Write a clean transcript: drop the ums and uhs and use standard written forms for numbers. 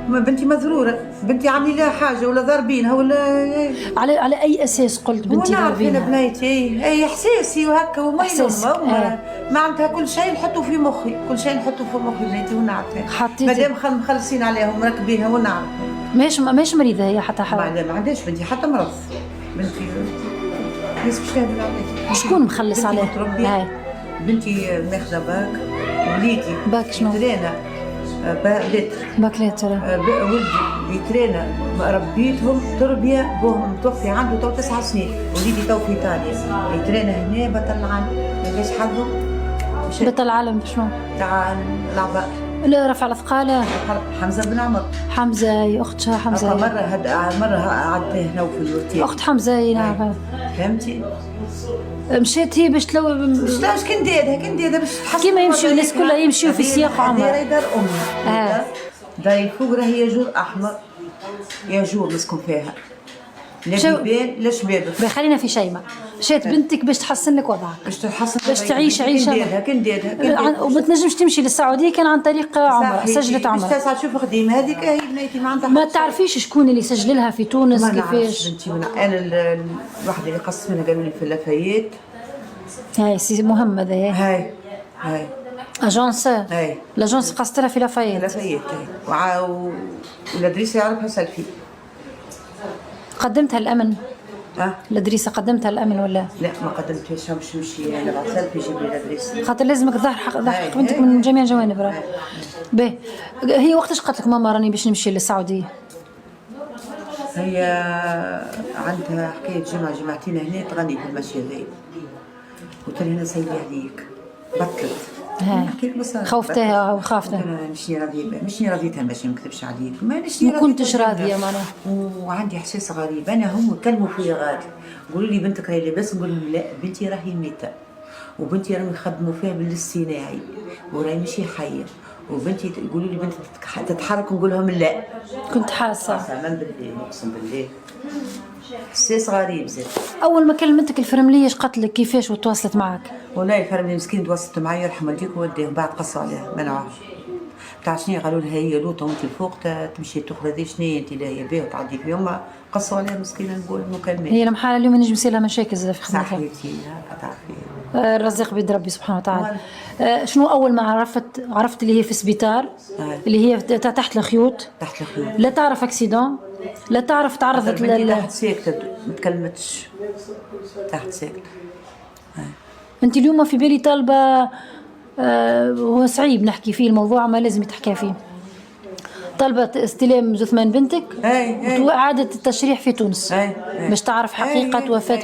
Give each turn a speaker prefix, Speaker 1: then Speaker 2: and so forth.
Speaker 1: بنتي مزروره، بنتي عاملين لها حاجه ولا ضاربينها ولا.
Speaker 2: على اي اساس قلت بنتي
Speaker 1: ونعرف انا
Speaker 2: ضاربينها؟
Speaker 1: بنيتي اي احساسي وهكا وما
Speaker 2: إحساسك،
Speaker 1: معناتها كل شيء نحطه في مخي، كل شيء نحطه في مخي بنيتي ونعرف.
Speaker 2: حطيتي
Speaker 1: مادام مخلصين عليها ومركبينها ونعرف.
Speaker 2: ماهيش مريضه هي حتى حاجه؟
Speaker 1: ما عندهاش بنتي حتى مرض. بنتي ناس باش تهبل عليها.
Speaker 2: شكون مخلص عليها؟
Speaker 1: هاي بنتي ماخذه باك، وليدي
Speaker 2: باك شنو؟
Speaker 1: ترينا لتر
Speaker 2: باكليت.
Speaker 1: ولدي يترينا ربيتهم تربيه، بوهم متوفي عنده تو 9 سنين، وليدي تو في ايطاليا يترينا هنا بطل العالم. ما جاش حظه
Speaker 2: بطل العالم شنو؟
Speaker 1: تاع العباء.
Speaker 2: لا رفع الاثقال.
Speaker 1: حمزه بن عمر.
Speaker 2: حمزه يا اختها حمزه.
Speaker 1: مره عداه هنا في الوتيل.
Speaker 2: اخت حمزه نعم.
Speaker 1: فهمتي؟
Speaker 2: مشيت هي باش تلو
Speaker 1: باش كنديرها باش تحس
Speaker 2: كيما يمشيو الناس كلها يمشيو في سياق عمر.
Speaker 1: هذه دار امي. دار الفوق راهي جور احمر، يا جور نسكن فيها. لا بيبان لا شباب.
Speaker 2: خلينا في شيماء. مشات بنتك باش تحسن لك وضعك،
Speaker 1: باش تحسن،
Speaker 2: باش تعيش عيشه.
Speaker 1: كنديرها
Speaker 2: وما تنجمش تمشي للسعوديه كان عن طريق عمره، سجلت عمره.
Speaker 1: باش تسعى تشوف خديمه هذيك هي بنيتي ما عندها.
Speaker 2: ما تعرفيش شكون اللي سجل لها في تونس كيفاش؟
Speaker 1: بنتي انا الواحد اللي قص منها قالوا لي في لافايت.
Speaker 2: هاي سي محمد.
Speaker 1: هاي
Speaker 2: اجونس.
Speaker 1: هاي
Speaker 2: لاجونس قصت لها في لافايت.
Speaker 1: والادريس يعرفها سلفي.
Speaker 2: قدمتها الامن؟ الادريسه قدمتها الامن ولا
Speaker 1: لا؟ ما قدمتهاش، مش نمشي انا بعد سلفي يجيب لي الادريس،
Speaker 2: خاطر لازمك ظهر حق بنتك من جميع الجوانب. راه باهي. هي وقتاش قالت لك ماما راني باش نمشي للسعوديه؟
Speaker 1: هي عندها حكايه جمعتين هنا تغني في المشي ذي، قلت لها انا سيدي عليك بطلت.
Speaker 2: خوفتها او خافتها؟
Speaker 1: انا مشني راضيتها باش ما نكذبش عليك،
Speaker 2: ما كنتش راضيه معناها.
Speaker 1: وعندي احساس غريب. انا هم كلموا فيا غادي قولوا لي بنتك راهي لاباس، نقول لهم لا بنتي راهي ميته، وبنتي راهم يخدموا فيها بالاصطناعي وراهي ماشي حيه، وبنتي يقولوا لي بنتك تتحرك نقول لهم لا.
Speaker 2: كنت حاسه
Speaker 1: من بالليل اقسم بالله احساس غريب زاد.
Speaker 2: اول ما كلمتك الفرمليه اش قالت لك كيفاش وتواصلت معك؟
Speaker 1: والله الفرمليه مسكين تواصلت معايا يرحم والديك ووديه، بعد قصوا عليها ما نعرفش تاع شنو قالوا لها هي لوطه وانت الفوق تمشي تخرجي شنو انت لاهيه بها وتعدي فيهم، قصوا عليها مسكينه. نقول مكالمات
Speaker 2: هي المحاله اليوم نجم يصير لها مشاكل زاد في خدمتها.
Speaker 1: صحيتي تعرفي
Speaker 2: الرزاق بيد ربي سبحانه وتعالى. شنو اول ما عرفت اللي هي في السبيطار اللي هي تحت الخيوط؟ لا تعرف اكسيدون، لا تعرف تعرضت
Speaker 1: تحت ساكته ما تكلمتش تحت ساكته.
Speaker 2: انت اليوم في بالي طالبه هو صعيب نحكي فيه الموضوع ما لازم يتحكى فيه، طالبه استلام جثمان بنتك وإعادة التشريح في تونس باش تعرف حقيقه وفاه